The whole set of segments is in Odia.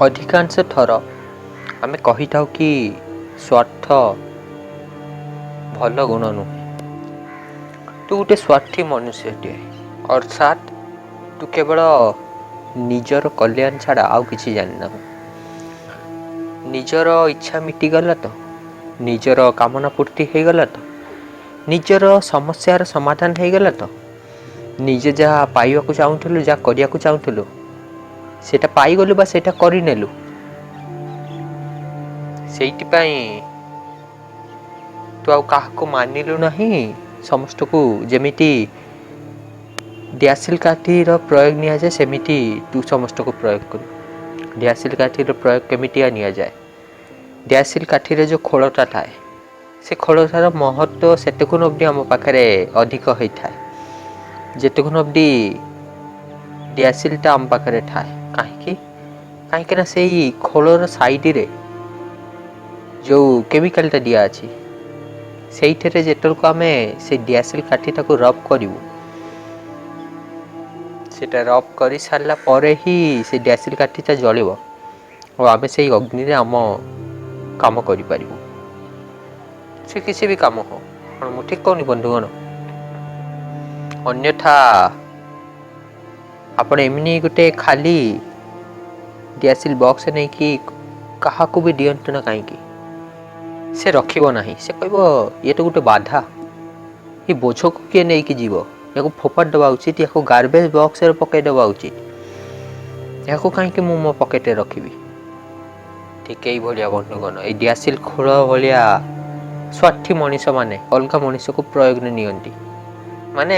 ଅଧିକାଂଶ ଥର ଆମେ କହିଥାଉ କି ସ୍ୱାର୍ଥ ଭଲ ଗୁଣ ନୁହେଁ। ତୁ ଗୋଟେ ସ୍ୱାର୍ଥୀ ମନୁଷ୍ୟଟିଏ, ଅର୍ଥାତ୍ ତୁ କେବଳ ନିଜର କଲ୍ୟାଣ ଛଡ଼ା ଆଉ କିଛି ଜାଣିନାହୁଁ। ନିଜର ଇଚ୍ଛା ମିଟିଗଲା ତ, ନିଜର କାମନା ପୂର୍ତ୍ତି ହେଇଗଲା ତ, ନିଜର ସମସ୍ୟାର ସମାଧାନ ହେଇଗଲା ତ, ନିଜେ ଯାହା ପାଇବାକୁ ଚାହୁଁଥିଲୁ, ଯାହା କରିବାକୁ ଚାହୁଁଥିଲୁ ସେଇଟା ପାଇଗଲୁ ବା ସେଇଟା କରିନେଲୁ। ସେଇଥିପାଇଁ ତୁ ଆଉ କାହାକୁ ମାନିଲୁ ନାହିଁ। ସମସ୍ତଙ୍କୁ ଯେମିତି ଦିଆସିଲ କାଠିର ପ୍ରୟୋଗ ନିଆଯାଏ ସେମିତି ତୁ ସମସ୍ତଙ୍କୁ ପ୍ରୟୋଗ କଲୁ। ଦିଆସିଲ କାଠିର ପ୍ରୟୋଗ କେମିତିଆ ନିଆଯାଏ? ଦିଆସିଲ କାଠିରେ ଯେଉଁ ଖୋଳଟା ଥାଏ, ସେ ଖୋଳଟାର ମହତ୍ତ୍ୱ ସେତେଗୁଣ ଅବଧି ଆମ ପାଖରେ ଅଧିକ ହୋଇଥାଏ ଯେତେଗୁଣ ଅବଧି ଦିଆସିଲଟା ଆମ ପାଖରେ ଥାଏ। କାହିଁକିନା ସେଇ ଖୋଳର ସାଇଡ଼ରେ ଯେଉଁ କେମିକାଲଟା ଦିଆଅଛି, ସେଇଥିରେ ଯେତେବେଳକୁ ଆମେ ସେ ଦିଆସିଲ କାଠିଟାକୁ ରବ୍ କରିବୁ, ସେଇଟା ରବ୍ କରିସାରିଲା ପରେ ହିଁ ସେ ଦିଆସିଲ କାଠିଟା ଜଳିବ ଓ ଆମେ ସେଇ ଅଗ୍ନିରେ ଆମ କାମ କରିପାରିବୁ। ସେ କିଛି ବି କାମ ହଉ, କ'ଣ ମୁଁ ଠିକ୍ କହୁନି ବନ୍ଧୁଗଣ? ଅନ୍ୟଥା ଆପଣ ଏମିତି ଗୋଟେ ଖାଲି ଦିଆସିଲ ବକ୍ସ ନେଇକି କାହାକୁ ବି ଦିଅନ୍ତୁ ନା କାହିଁକି, ସେ ରଖିବ ନାହିଁ। ସେ କହିବ ଇଏ ତ ଗୋଟେ ବାଧା, ଏ ବୋଝକୁ କିଏ ନେଇକି ଯିବ? ୟାକୁ ଫୋପାଡ଼ି ଦେବା ଉଚିତ, ୟାକୁ ଗାର୍ବେଜ ବକ୍ସରେ ପକାଇ ଦେବା ଉଚିତ, ଏହାକୁ କାହିଁକି ମୁଁ ମୋ ପକେଟରେ ରଖିବି? ଠିକ୍ ଏଇଭଳିଆ ବନ୍ଧୁଗଣ, ଏଇ ଦିଆସିଲ ଖୋଳ ଭଳିଆ ସ୍ୱାର୍ଥୀ ମଣିଷମାନେ ଅଲଗା ମଣିଷକୁ ପ୍ରୟୋଗରେ ନିଅନ୍ତି। ମାନେ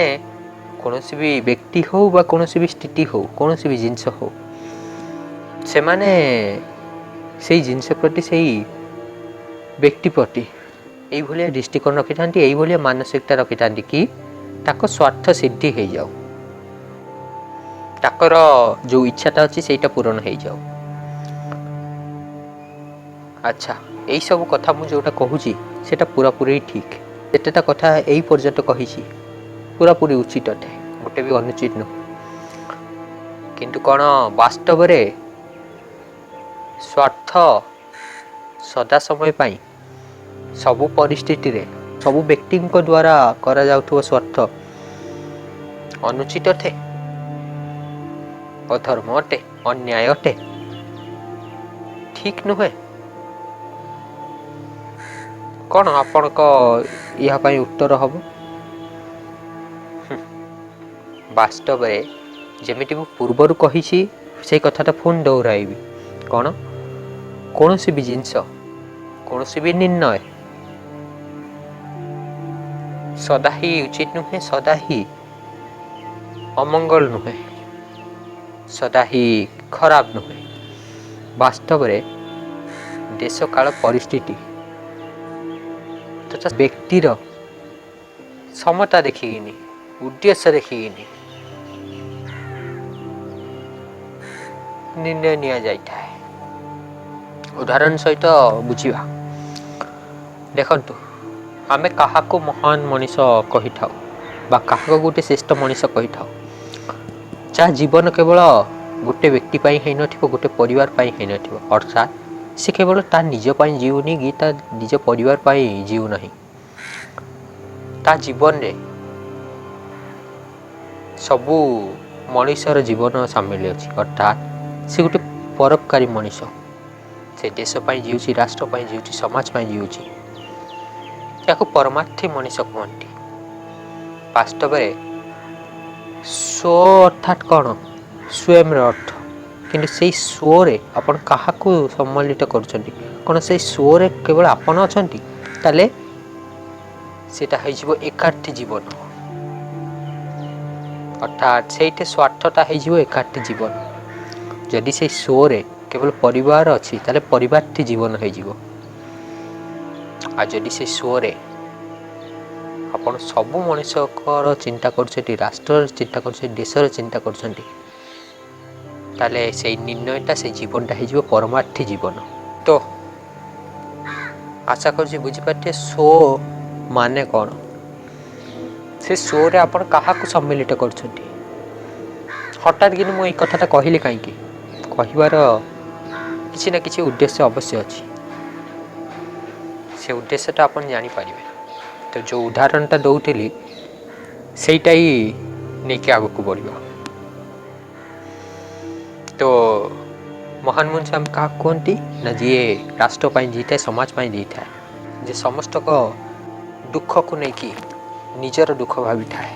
କୌଣସି ବି ବ୍ୟକ୍ତି ହଉ ବା କୌଣସି ବି ସ୍ଥିତି ହଉ, କୌଣସି ବି ଜିନିଷ ହଉ, ସେମାନେ ସେଇ ଜିନିଷ ପ୍ରତି, ସେଇ ବ୍ୟକ୍ତି ପ୍ରତି ଏଇଭଳିଆ ଦୃଷ୍ଟିକୋଣ ରଖିଥାନ୍ତି, ଏଇଭଳିଆ ମାନସିକତା ରଖିଥାନ୍ତି କି ତାଙ୍କ ସ୍ୱାର୍ଥ ସିଦ୍ଧି ହେଇଯାଉ, ତାଙ୍କର ଯେଉଁ ଇଚ୍ଛାଟା ଅଛି ସେଇଟା ପୂରଣ ହେଇଯାଉ। ଆଚ୍ଛା, ଏଇସବୁ କଥା ମୁଁ ଯେଉଁଟା କହୁଛି ସେଇଟା ପୁରାପୁରି ଠିକ୍। ଯେତେଟା କଥା ଏଇ ପର୍ଯ୍ୟନ୍ତ କହିଛି ପୁରାପୁରି ଉଚିତ ଅଟେ, ଗୋଟେ ବି ଅନୁଚିତ ନୁହେଁ। କିନ୍ତୁ କ'ଣ ବାସ୍ତବରେ ସ୍ୱାର୍ଥ ସଦା ସମୟ ପାଇଁ, ସବୁ ପରିସ୍ଥିତିରେ, ସବୁ ବ୍ୟକ୍ତିଙ୍କ ଦ୍ୱାରା କରାଯାଉଥିବା ସ୍ୱାର୍ଥ ଅନୁଚିତ ଅଟେ, ଅଧର୍ମ ଅଟେ, ଅନ୍ୟାୟ ଅଟେ, ଠିକ୍ ନୁହେଁ? କ'ଣ ଆପଣଙ୍କ ଏହା ପାଇଁ ଉତ୍ତର ହେବ? ବାସ୍ତବରେ ଯେମିତି ମୁଁ ପୂର୍ବରୁ କହିଛି ସେଇ କଥାଟା ପୁଣି ଦୋହରାଇବି। କ'ଣ? କୌଣସି ବି ଜିନିଷ, କୌଣସି ବି ନିର୍ଣ୍ଣୟ ସଦା ହିଁ ଉଚିତ ନୁହେଁ, ସଦା ହିଁ ଅମଙ୍ଗଳ ନୁହେଁ, ସଦା ହିଁ ଖରାପ ନୁହେଁ। ବାସ୍ତବରେ ଦେଶ କାଳ ପରିସ୍ଥିତି ତଥା ବ୍ୟକ୍ତିର ସମତା ଦେଖିକିନି, ଉଦ୍ଦେଶ୍ୟ ଦେଖିକିନି ନିର୍ଣ୍ଣୟ ନିଆଯାଇଥାଏ। ଉଦାହରଣ ସହିତ ବୁଝିବା। ଦେଖନ୍ତୁ, ଆମେ କାହାକୁ ମହାନ ମଣିଷ କହିଥାଉ ବା କାହାକୁ ଗୋଟେ ଶ୍ରେଷ୍ଠ ମଣିଷ କହିଥାଉ, ଯାହା ଜୀବନ କେବଳ ଗୋଟେ ବ୍ୟକ୍ତି ପାଇଁ ହେଇନଥିବ, ଗୋଟେ ପରିବାର ପାଇଁ ହେଇନଥିବ। ଅର୍ଥାତ୍ ସେ କେବଳ ତା ନିଜ ପାଇଁ ଜିଉନି କି ତା ନିଜ ପରିବାର ପାଇଁ ଜିଉ ନାହିଁ, ତା ଜୀବନରେ ସବୁ ମଣିଷର ଜୀବନ ସାମିଲ ଅଛି। ଅର୍ଥାତ୍ ସେ ଗୋଟେ ପରୋପକାରୀ ମଣିଷ, ସେ ଦେଶ ପାଇଁ ଜିଉଛି, ରାଷ୍ଟ୍ର ପାଇଁ ଜିଉଛି, ସମାଜ ପାଇଁ ଜିଉଛି। ଏହାକୁ ପରମାର୍ଥୀ ମଣିଷ କୁହନ୍ତି। ବାସ୍ତବରେ ସ୍ୱ ଅର୍ଥାତ୍ କ'ଣ? ସ୍ୱୟଂର ଅର୍ଥ। କିନ୍ତୁ ସେଇ ସ୍ୱରେ ଆପଣ କାହାକୁ ସମ୍ମିଳିତ କରୁଛନ୍ତି? କ'ଣ ସେଇ ସ୍ୱରେ କେବଳ ଆପଣ ଅଛନ୍ତି? ତାହେଲେ ସେଇଟା ହେଇଯିବ ଏକାର୍ଥୀ ଜୀବନ। ଅର୍ଥାତ୍ ସେଇଠି ସ୍ୱାର୍ଥଟା ହେଇଯିବ ଏକାର୍ଥୀ ଜୀବନ। ଯଦି ସେଇ ସ୍ୱରେ କେବଳ ପରିବାର ଅଛି ତାହେଲେ ପରିବାରଟି ଜୀବନ ହେଇଯିବ। ଆଉ ଯଦି ସେଇ ସ୍ୱରେ ଆପଣ ସବୁ ମଣିଷଙ୍କର ଚିନ୍ତା କରୁଛନ୍ତି, ରାଷ୍ଟ୍ରର ଚିନ୍ତା କରୁଛନ୍ତି, ଦେଶର ଚିନ୍ତା କରୁଛନ୍ତି, ତାହେଲେ ସେଇ ନିର୍ଣ୍ଣୟଟା, ସେଇ ଜୀବନଟା ହେଇଯିବ ପରମାର୍ଥୀ ଜୀବନ। ତ ଆଶା କରୁଛି ବୁଝିପାରିଥିବେ ସ୍ୱ ମାନେ କ'ଣ। ସେ ସ୍ୱରେ ଆପଣ କାହାକୁ ସମ୍ମିଳିତ କରୁଛନ୍ତି? ହଠାତ୍ କିନ୍ତୁ ମୁଁ ଏଇ କଥାଟା କହିଲି କାହିଁକି? କହିବାର କିଛି ନା କିଛି ଉଦ୍ଦେଶ୍ୟ ଅବଶ୍ୟ ଅଛି। ସେ ଉଦ୍ଦେଶ୍ୟଟା ଆପଣ ଜାଣିପାରିବେ। ତ ଯେଉଁ ଉଦାହରଣଟା ଦେଉଥିଲି ସେଇଟା ହିଁ ନେଇକି ଆଗକୁ ବଢ଼ିବ। ତ ମହାନ ମଣିଷ ଆମେ କାହାକୁ କୁହନ୍ତି ନା ଯିଏ ରାଷ୍ଟ୍ର ପାଇଁ ଜିଇଥାଏ, ସମାଜ ପାଇଁ ଜିଇଥାଏ, ଯେ ସମସ୍ତଙ୍କ ଦୁଃଖକୁ ନେଇକି ନିଜର ଦୁଃଖ ଭାବିଥାଏ,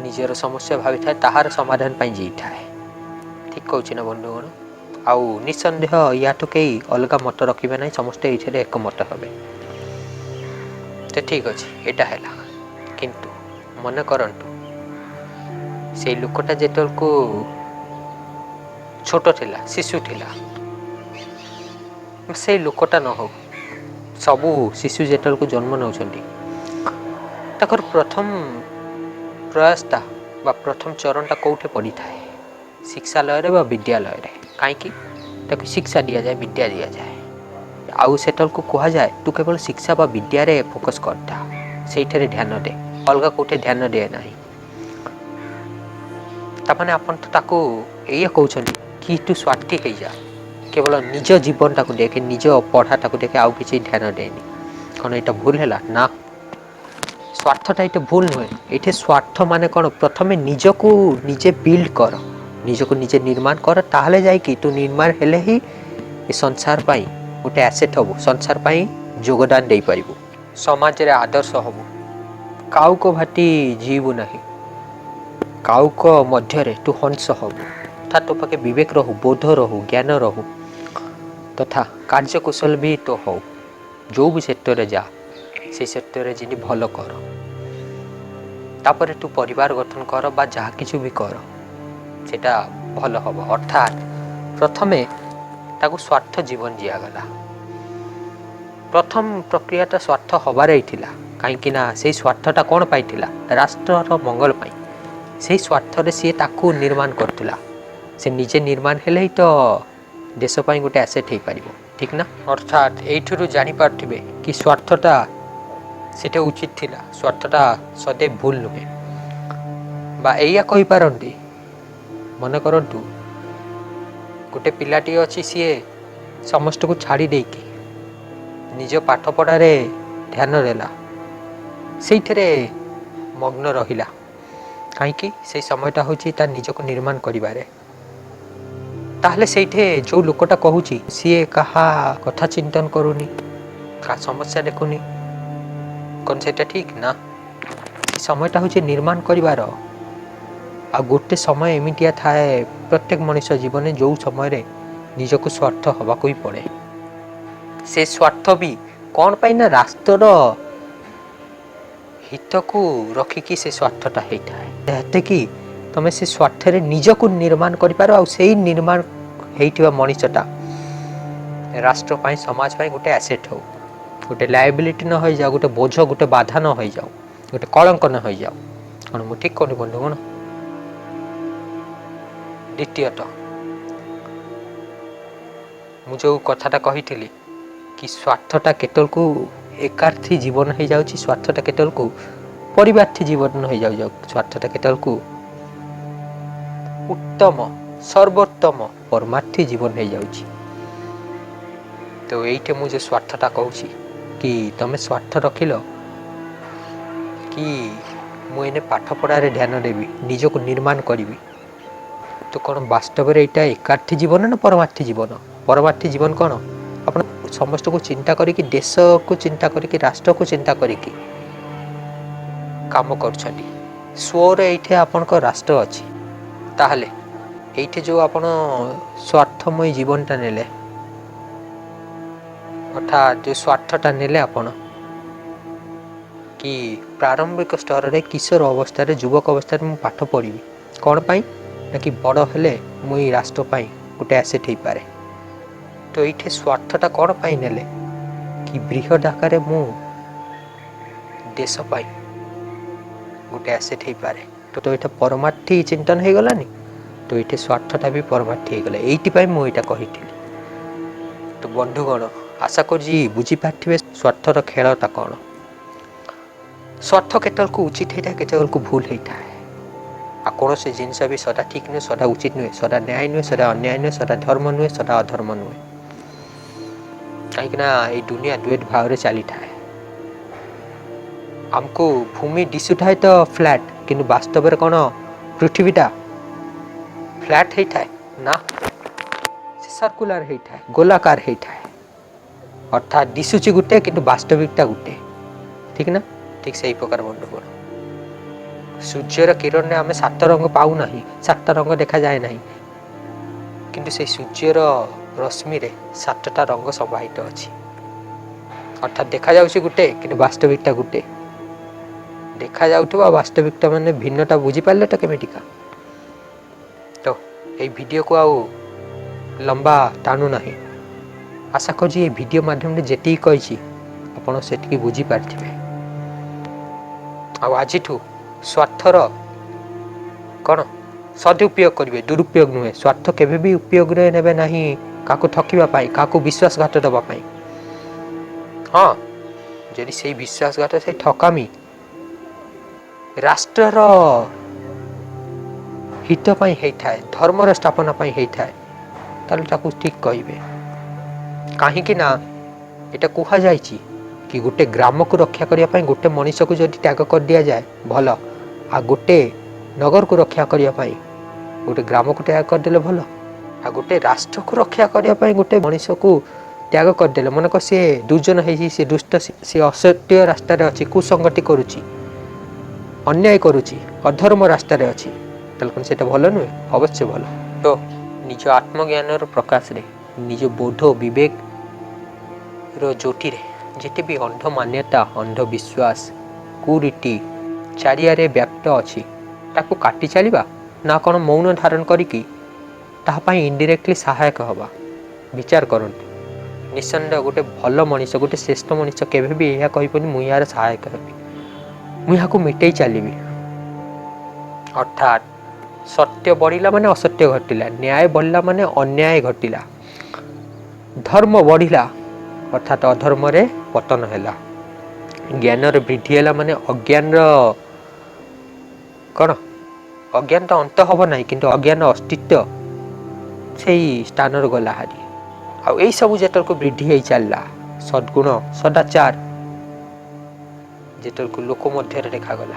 ନିଜର ସମସ୍ୟା ଭାବିଥାଏ, ତାହାର ସମାଧାନ ପାଇଁ ଜିଇଥାଏ। ଠିକ୍ କହୁଛି ନା ବନ୍ଧୁଗଣ? ଆଉ ନିଃସନ୍ଦେହ ୟାଠୁ କେହି ଅଲଗା ମତ ରଖିବେ ନାହିଁ, ସମସ୍ତେ ଏଇଥିରେ ଏକମତ ହେବେ। ତ ଠିକ୍ ଅଛି, ଏଇଟା ହେଲା। କିନ୍ତୁ ମନେ କରନ୍ତୁ ସେଇ ଲୋକଟା ଯେତେବେଳକୁ ଛୋଟ ଥିଲା, ଶିଶୁ ଥିଲା, ସେଇ ଲୋକଟା ନ ହଉ, ସବୁ ଶିଶୁ ଯେତେବେଳକୁ ଜନ୍ମ ନେଉଛନ୍ତି ତାଙ୍କର ପ୍ରଥମ ପ୍ରୟାସଟା ବା ପ୍ରଥମ ଚରଣଟା କେଉଁଠି ପଡ଼ିଥାଏ? ଶିକ୍ଷାଲୟରେ ବା ବିଦ୍ୟାଳୟରେ। କାହିଁକି? ତାକୁ ଶିକ୍ଷା ଦିଆଯାଏ, ବିଦ୍ୟା ଦିଆଯାଏ। ଆଉ ସେତେବେଳକୁ କୁହାଯାଏ ତୁ କେବଳ ଶିକ୍ଷା ବା ବିଦ୍ୟାରେ ଫୋକସ୍ କରିଥା, ସେଇଠାରେ ଧ୍ୟାନ ଦେ, ଅଲଗା କେଉଁଠି ଧ୍ୟାନ ଦିଏ ନାହିଁ। ତାମାନେ ଆପଣ ତ ତାକୁ ଏଇଆ କହୁଛନ୍ତି କି ତୁ ସ୍ୱାର୍ଥୀ ହେଇଯା, କେବଳ ନିଜ ଜୀବନଟାକୁ ଦେଖେ, ନିଜ ପଢ଼ାଟାକୁ ଦେଖେ, ଆଉ କିଛି ଧ୍ୟାନ ଦେନି। କ'ଣ ଏଇଟା ଭୁଲ ହେଲା? ନା, ସ୍ୱାର୍ଥଟା ଏଇଟା ଭୁଲ ନୁହେଁ। ଏଇଠି ସ୍ୱାର୍ଥ ମାନେ କ'ଣ? ପ୍ରଥମେ ନିଜକୁ ନିଜେ ବିଲ୍ଡ କର, ନିଜକୁ ନିଜେ ନିର୍ମାଣ କର, ତାହେଲେ ଯାଇକି ତୁ ନିର୍ମାଣ ହେଲେ ହିଁ ଏ ସଂସାର ପାଇଁ ଗୋଟେ ଆସେଟ୍ ହେବୁ, ସଂସାର ପାଇଁ ଯୋଗଦାନ ଦେଇପାରିବୁ, ସମାଜରେ ଆଦର୍ଶ ହେବୁ। କାଉକ ଭାଟି ଯିବୁ ନାହିଁ, କାଉକ ମଧ୍ୟରେ ତୁ ହଂସ ହେବୁ। ତଥା ତୋ ପାଖେ ବିବେକ ରହୁ, ବୋଧ ରହୁ, ଜ୍ଞାନ ରହୁ, ତଥା କାର୍ଯ୍ୟକୁଶଳ ବି ତୋ ହଉ। ଯେଉଁ ବି କ୍ଷେତ୍ରରେ ଯା, ସେଇ କ୍ଷେତ୍ରରେ ଯେମିତି ଭଲ କର, ତାପରେ ତୁ ପରିବାର ଗଠନ କର ବା ଯାହା କିଛି ବି କର, ସେଟା ଭଲ ହେବ। ଅର୍ଥାତ୍ ପ୍ରଥମେ ତାକୁ ସ୍ୱାର୍ଥ ଜୀବନ ଦିଆଗଲା। ପ୍ରଥମ ପ୍ରକ୍ରିୟାଟା ସ୍ୱାର୍ଥ ହେବାର ହିଁ ଥିଲା। କାହିଁକି ନା ସେଇ ସ୍ୱାର୍ଥଟା କ'ଣ ପାଇଁ ଥିଲା? ରାଷ୍ଟ୍ରର ମଙ୍ଗଳ ପାଇଁ। ସେଇ ସ୍ୱାର୍ଥରେ ସିଏ ତାକୁ ନିର୍ମାଣ କରୁଥିଲା। ସେ ନିଜେ ନିର୍ମାଣ ହେଲେ ହିଁ ତ ଦେଶ ପାଇଁ ଗୋଟେ ଆସେଟ୍ ହେଇପାରିବ। ଠିକ୍ ନା? ଅର୍ଥାତ୍ ଏଇଥିରୁ ଜାଣିପାରୁଥିବେ କି ସ୍ୱାର୍ଥଟା ସେଟା ଉଚିତ ଥିଲା, ସ୍ୱାର୍ଥଟା ସदैବ ଭୁଲ ନୁହେଁ। ବା ଏଇଆ କହିପାରନ୍ତି, ମନେ କରନ୍ତୁ ଗୋଟେ ପିଲାଟିଏ ଅଛି, ସିଏ ସମସ୍ତଙ୍କୁ ଛାଡ଼ି ଦେଇକି ନିଜ ପାଠପଢ଼ାରେ ଧ୍ୟାନ ଦେଲା, ସେଇଥିରେ ମଗ୍ନ ରହିଲା। କାହିଁକି? ସେଇ ସମୟଟା ହେଉଛି ତା ନିଜକୁ ନିର୍ମାଣ କରିବାରେ। ତାହେଲେ ସେଇଠି ଯେଉଁ ଲୋକଟା କହୁଛି ସିଏ କାହା କଥା ଚିନ୍ତନ କରୁନି, କାହା ସମସ୍ୟା ଦେଖୁନି, କ'ଣ ସେଇଟା ଠିକ୍? ନା, ସେ ସମୟଟା ହେଉଛି ନିର୍ମାଣ କରିବାର। ଆଉ ଗୋଟେ ସମୟ ଏମିତିଆ ଥାଏ ପ୍ରତ୍ୟେକ ମଣିଷ ଜୀବନରେ, ଯେଉଁ ସମୟରେ ନିଜକୁ ସ୍ୱାର୍ଥ ହେବାକୁ ହିଁ ପଡ଼େ। ସେ ସ୍ୱାର୍ଥ ବି କ'ଣ ପାଇଁ? ନା ରାଷ୍ଟ୍ରର ହିତକୁ ରଖିକି ସେ ସ୍ୱାର୍ଥଟା ହେଇଥାଏ। ଏତିକି ତମେ ସେ ସ୍ୱାର୍ଥରେ ନିଜକୁ ନିର୍ମାଣ କରିପାର, ଆଉ ସେଇ ନିର୍ମାଣ ହେଇଥିବା ମଣିଷଟା ରାଷ୍ଟ୍ର ପାଇଁ, ସମାଜ ପାଇଁ ଗୋଟେ ଆସେଟ୍ ହଉ, ଗୋଟେ ଲାଏବିଲିଟି ନ ହୋଇଯାଉ, ଗୋଟେ ବୋଝ, ଗୋଟେ ବାଧା ନ ହୋଇଯାଉ, ଗୋଟେ କଳଙ୍କ ନ ହୋଇଯାଉ। କ'ଣ ମୁଁ ଠିକ୍ କହୁନି ବନ୍ଧୁଗଣ? ଦ୍ୱିତୀୟତଃ, ମୁଁ ଯେଉଁ କଥାଟା କହିଥିଲି କି ସ୍ୱାର୍ଥଟା କେତେବେଳକୁ ଏକାର୍ଥୀ ଜୀବନ ହେଇଯାଉଛି, ସ୍ୱାର୍ଥଟା କେତେବେଳକୁ ପରିବାର୍ଥୀ ଜୀବନ ହେଇଯାଉଛି, ସ୍ୱାର୍ଥଟା କେତେବେଳକୁ ଉତ୍ତମ ସର୍ବୋତ୍ତମ ପରମାର୍ଥୀ ଜୀବନ ହେଇଯାଉଛି। ତ ଏଇଠି ମୁଁ ଯେଉଁ ସ୍ୱାର୍ଥଟା କହୁଛି କି ତମେ ସ୍ୱାର୍ଥ ରଖିଲ କି ମୁଁ ଏଇନେ ପାଠପଢ଼ାରେ ଧ୍ୟାନ ଦେବି, ନିଜକୁ ନିର୍ମାଣ କରିବି, ତ କ'ଣ ବାସ୍ତବରେ ଏଇଟା ଏକାର୍ଥୀ ଜୀବନ ନା ପରମାର୍ଥୀ ଜୀବନ? ପରମାର୍ଥୀ ଜୀବନ କ'ଣ? ଆପଣ ସମସ୍ତଙ୍କୁ ଚିନ୍ତା କରିକି, ଦେଶକୁ ଚିନ୍ତା କରିକି, ରାଷ୍ଟ୍ରକୁ ଚିନ୍ତା କରିକି କାମ କରୁଛନ୍ତି। ସ୍ୱରେ ଏଇଠି ଆପଣଙ୍କ ରାଷ୍ଟ୍ର ଅଛି। ତାହେଲେ ଏଇଠି ଯେଉଁ ଆପଣ ସ୍ୱାର୍ଥମୟ ଜୀବନଟା ନେଲେ, ଅର୍ଥାତ୍ ଯେଉଁ ସ୍ୱାର୍ଥଟା ନେଲେ ଆପଣ, କି ପ୍ରାରମ୍ଭିକ ସ୍ତରରେ, କିଶୋର ଅବସ୍ଥାରେ, ଯୁବକ ଅବସ୍ଥାରେ ମୁଁ ପାଠ ପଢ଼ିବି, କ'ଣ ପାଇଁ? ନା କି ବଡ଼ ହେଲେ ମୁଁ ଏଇ ରାଷ୍ଟ୍ର ପାଇଁ ଗୋଟେ ଆସେଟ୍ ହେଇପାରେ। ତ ଏଇଠି ସ୍ୱାର୍ଥଟା କ'ଣ ପାଇଁ ନେଲେ? କି ବୃହତ୍ ଆକାରରେ ମୁଁ ଦେଶ ପାଇଁ ଗୋଟେ ଆସେଟ୍ ହେଇପାରେ। ତ ଏଇଟା ପରମାର୍ଥୀ ଚିନ୍ତନ ହେଇଗଲାନି, ତ ଏଇଠି ସ୍ୱାର୍ଥଟା ବି ପରମାର୍ଥୀ ହେଇଗଲା। ଏଇଥିପାଇଁ ମୁଁ ଏଇଟା କହିଥିଲି। ତ ବନ୍ଧୁଗଣ, ଆଶା କରୁଛି ବୁଝିପାରିଥିବେ ସ୍ୱାର୍ଥର ଖେଳଟା କ'ଣ। ସ୍ୱାର୍ଥ କେତେବେଳକୁ ଉଚିତ ହେଇଥାଏ, କେତେବେଳକୁ ଭୁଲ ହେଇଥାଏ। ଆଉ କୌଣସି ଜିନିଷ ବି ସଦା ଠିକ୍ ନୁହେଁ, ସଦା ଉଚିତ ନୁହେଁ, ସଦା ନ୍ୟାୟ ନୁହେଁ, ସଦା ଅନ୍ୟାୟ ନୁହେଁ, ସଦା ଧର୍ମ ନୁହେଁ, ସଦା ଅଧର୍ମ ନୁହେଁ। କାହିଁକିନା ଏଇ ଦୁନିଆ ଦୁଇଟି ଭାବରେ ଚାଲିଥାଏ। ଆମକୁ ଭୂମି ଦିଶୁଥାଏ ତ ଫ୍ଲାଟ୍, କିନ୍ତୁ ବାସ୍ତବରେ କ'ଣ ପୃଥିବୀଟା ଫ୍ଲାଟ୍ ହେଇଥାଏ ନା, ସେ ସର୍କୁଲାର ହେଇଥାଏ, ଗୋଲାକାର ହେଇଥାଏ। ଅର୍ଥାତ୍ ଦିଶୁଛି ଗୋଟେ କିନ୍ତୁ ବାସ୍ତବିକଟା ଗୋଟେ, ଠିକ୍ ନା? ଠିକ୍ ସେଇ ପ୍ରକାର ବନ୍ଧୁଗଣ, ସୂର୍ଯ୍ୟର କିରଣରେ ଆମେ 7 ରଙ୍ଗ ପାଉନାହିଁ, 7ଟା ରଙ୍ଗ ଦେଖାଯାଏ ନାହିଁ, କିନ୍ତୁ ସେଇ ସୂର୍ଯ୍ୟର ରଶ୍ମିରେ 7ଟା ରଙ୍ଗ ସମାହିତ ଅଛି। ଅର୍ଥାତ୍ ଦେଖାଯାଉଛି ଗୋଟେ କିନ୍ତୁ ବାସ୍ତବିକଟା ଗୋଟେ। ଦେଖାଯାଉଥିବା ବାସ୍ତବିକଟା ମାନେ ଭିନ୍ନତା ବୁଝିପାରିଲେ ତ କେମିତିକା? ତ ଏଇ ଭିଡ଼ିଓକୁ ଆଉ ଲମ୍ବା ଟାଣୁ ନାହିଁ। ଆଶା କରୁଛି ଏ ଭିଡ଼ିଓ ମାଧ୍ୟମରେ ଯେତିକି କହିଛି ଆପଣ ସେତିକି ବୁଝିପାରିଥିବେ। ଆଉ ଆଜିଠୁ ସ୍ୱାର୍ଥର କ'ଣ ସଦୁପଯୋଗ କରିବେ, ଦୁରୁପଯୋଗ ନୁହେଁ। ସ୍ୱାର୍ଥ କେବେ ବି ଉପଯୋଗରେ ନେବେ ନାହିଁ, କାହାକୁ ଠକିବା ପାଇଁ, କାହାକୁ ବିଶ୍ୱାସଘାତ ଦେବା ପାଇଁ। ହଁ, ଯଦି ସେଇ ବିଶ୍ୱାସଘାତ, ସେଇ ଠକାମି ରାଷ୍ଟ୍ରର ହିତ ପାଇଁ ହେଇଥାଏ, ଧର୍ମର ସ୍ଥାପନା ପାଇଁ ହେଇଥାଏ, ତାହେଲେ ତାକୁ ଠିକ୍ କହିବେ। କାହିଁକି ନା ଏଇଟା କୁହାଯାଇଛି କି ଗୋଟେ ଗ୍ରାମକୁ ରକ୍ଷା କରିବା ପାଇଁ ଗୋଟେ ମଣିଷକୁ ଯଦି ତ୍ୟାଗ କରିଦିଆଯାଏ ଭଲ, ଆଉ ଗୋଟେ ନଗରକୁ ରକ୍ଷା କରିବା ପାଇଁ ଗୋଟେ ଗ୍ରାମକୁ ତ୍ୟାଗ କରିଦେଲେ ଭଲ। ଆଉ ଗୋଟେ ରାଷ୍ଟ୍ରକୁ ରକ୍ଷା କରିବା ପାଇଁ ଗୋଟେ ମଣିଷକୁ ତ୍ୟାଗ କରିଦେଲେ, ମନେକର ସିଏ ଦୁର୍ଜନ ହେଇଛି, ସେ ଦୁଷ୍ଟ, ସେ ଅସତ୍ୟ ରାସ୍ତାରେ ଅଛି, କୁସଙ୍ଗତି କରୁଛି, ଅନ୍ୟାୟ କରୁଛି, ଅଧର୍ମ ରାସ୍ତାରେ ଅଛି, ତାହେଲେ କ'ଣ ସେଇଟା ଭଲ ନୁହେଁ? ଅବଶ୍ୟ ଭଲ। ତ ନିଜ ଆତ୍ମଜ୍ଞାନର ପ୍ରକାଶରେ, ନିଜ ବୋଧ ବିବେକର ଜ୍ୟୋତିରେ ଯେତେ ବି ଅନ୍ଧ ମାନ୍ୟତା, ଅନ୍ଧବିଶ୍ୱାସ, କୁରୀତି ଚାରିଆଡ଼େ ବ୍ୟାପ୍ତ ଅଛି, ତାକୁ କାଟି ଚାଲିବା ନା କ'ଣ ମୌନ ଧାରଣ କରିକି ତାହା ପାଇଁ ଇନଡାଇରେକ୍ଟଲି ସହାୟକ ହେବା? ବିଚାର କରନ୍ତୁ। ନିଃସନ୍ଦେହ ଗୋଟେ ଭଲ ମଣିଷ, ଗୋଟେ ଶ୍ରେଷ୍ଠ ମଣିଷ କେବେ ବି ଏହା କହିବନି ମୁଁ ଏହାର ସହାୟକ ହେବି, ମୁଁ ଏହାକୁ ମିଟେଇ ଚାଲିବି। ଅର୍ଥାତ୍ ସତ୍ୟ ବଢ଼ିଲା ମାନେ ଅସତ୍ୟ ଘଟିଲା, ନ୍ୟାୟ ବଢ଼ିଲା ମାନେ ଅନ୍ୟାୟ ଘଟିଲା, ଧର୍ମ ବଢ଼ିଲା ଅର୍ଥାତ୍ ଅଧର୍ମରେ ପତନ ହେଲା, ଜ୍ଞାନର ବୃଦ୍ଧି ହେଲା ମାନେ ଅଜ୍ଞାନର କ'ଣ, ଅଜ୍ଞାନ ତ ଅନ୍ତ ହେବ ନାହିଁ, କିନ୍ତୁ ଅଜ୍ଞାନ ଅସ୍ତିତ୍ୱ ସେଇ ସ୍ଥାନରୁ ଗଲା ହାରି। ଆଉ ଏଇସବୁ ଯେତେବେଳକୁ ବୃଦ୍ଧି ହେଇ ଚାଲିଲା, ସଦ୍ଗୁଣ ସଦାଚାର ଯେତେବେଳକୁ ଲୋକ ମଧ୍ୟରେ ଦେଖାଗଲା,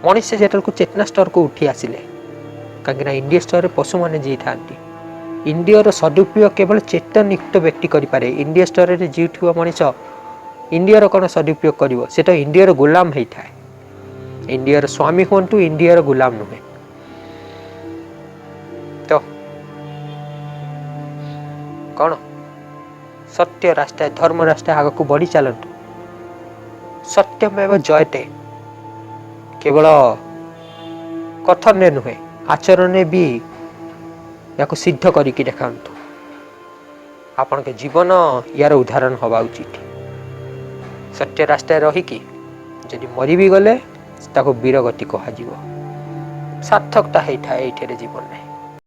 ମଣିଷ ଯେତେବେଳକୁ ଚେତନା ସ୍ତରକୁ ଉଠି ଆସିଲେ, କାହିଁକିନା ଇନ୍ଦ୍ରିୟ ସ୍ତରରେ ପଶୁମାନେ ଜିଇଥାନ୍ତି। ଇନ୍ଦ୍ରିୟର ସଦୁପଯୋଗ କେବଳ ଚେତନଯୁକ୍ତ ବ୍ୟକ୍ତି କରିପାରେ। ଇନ୍ଦ୍ରିୟ ସ୍ତରରେ ଜିଉଥିବା ମଣିଷ ଇନ୍ଦ୍ରିୟର କ'ଣ ସଦୁପଯୋଗ କରିବ? ସେ ତ ଇନ୍ଦ୍ରିୟର ଗୁଲାମ ହେଇଥାଏ। ଇନ୍ଦ୍ରିୟର ସ୍ୱାମୀ ହୁଅନ୍ତୁ, ଇନ୍ଦ୍ରିୟର ଗୁଲାମ ନୁହେଁ। ତ କ'ଣ ସତ୍ୟ ରାସ୍ତାରେ, ଧର୍ମ ରାସ୍ତାରେ ଆଗକୁ ବଢ଼ି ଚାଲନ୍ତୁ। ସତ୍ୟମେବ ଜୟତେ କେବଳ କଥନରେ ନୁହେଁ, ଆଚରଣରେ ବି ଏହାକୁ ସିଦ୍ଧ କରିକି ଦେଖାନ୍ତୁ। ଆପଣଙ୍କ ଜୀବନ ୟାର ଉଦାହରଣ ହେବା ଉଚିତ। ସତ୍ୟ ରାସ୍ତାରେ ରହିକି ଯଦି ମରି ବି ଗଲେ ତାକୁ ବୀରଗତି କୁହାଯିବ। ସାର୍ଥକତା ହେଇଥାଏ ଏଇଠାରେ ଜୀବନରେ।